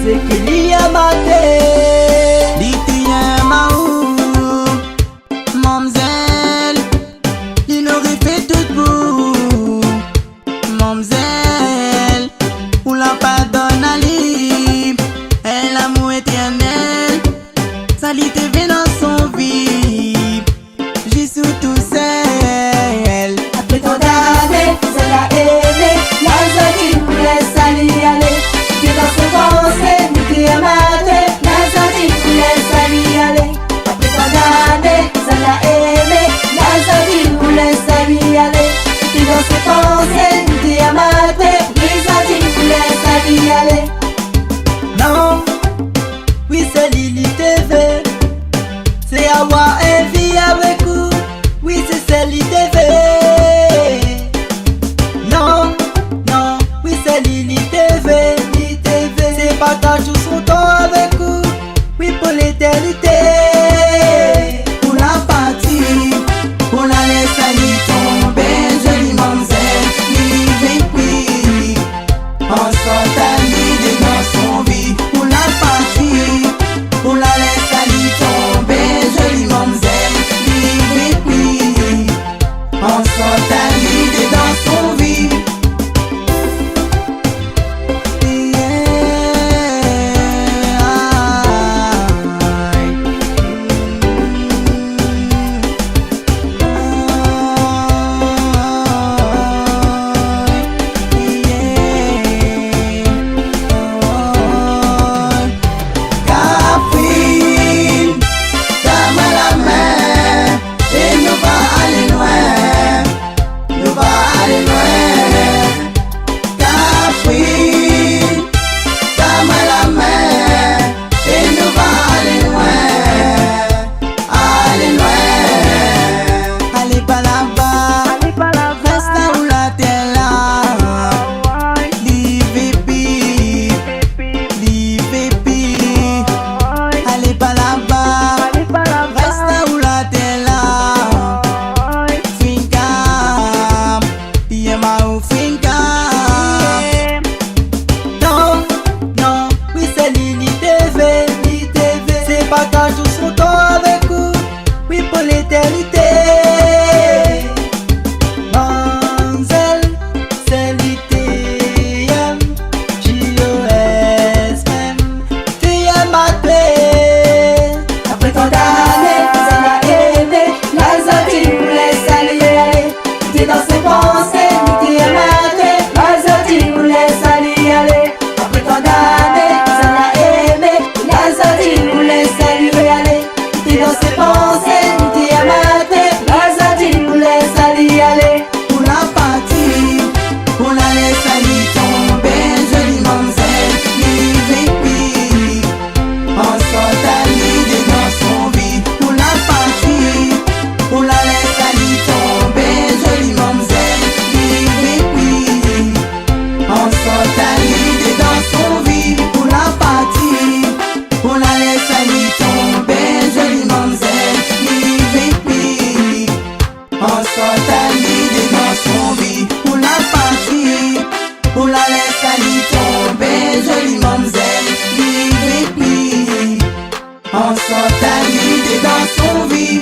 c'est qu'il y a maté. Ditien Maou, Mamzelle, il aurait fait tout pour Mamzelle, ou la pardonne à lui, elle l'amour éternel, ça lui te vient dans son vie, j'ai surtout celle. Après ton d'années, c'est la aimé, la sortie pour laisser aller aller. Tu dans ce conseil, nous qui est maté, la sortie pour laisser aller aller. Après ton d'années, c'est la aimé, la sortie pour laisser aller aller. Tu dans ce conseil, nous qui est maté, la sortie pour laisser aller aller. Non, oui c'est Lily TV, c'est avoir un vie avec vous, oui c'est Lily TV. Non, non, oui c'est Lily TV, c'est partage tout son temps avec vous, oui pour l'éternité. Pour la partie, pour la laisse aller tomber, jolie mamzelle, vive oui, on s'entend dans son vie. Pour la partie, pour la laisse aller tomber, jolie mamzelle, vive oui, on s'entend dans son vie. Partage tout son temps avec vous, oui pour l'éternité. Mamzelle, c'est l'ITM, J-O-S-M, TM maté. Après tant d'années, c'est la aimé, la sortie pour laisser aller aller. Tu dans ses pensées, nous qui est maté, la sortie pour laisser aller aller. Après tant d'années, c'est la aimé, la sortie pour laisser aller aller. Tu dans ses pensées, nous qui est maté, la sortie pour laisser aller aller. Pour la partie, pour la laisse aller tomber, jolie mamzelle, vive oui, on s'entend dans son vie. Pour la partie, pour la laisse aller tomber, jolie mamzelle, vive oui, on s'entend dans son vie. Pour la partie, pour la laisse aller tomber, jolie mamzelle, vive oui, on s'entend dans son vie. Pour la partie, pour la laisse aller tomber, jolie mamzelle, vive oui, on s'entend dans son vie.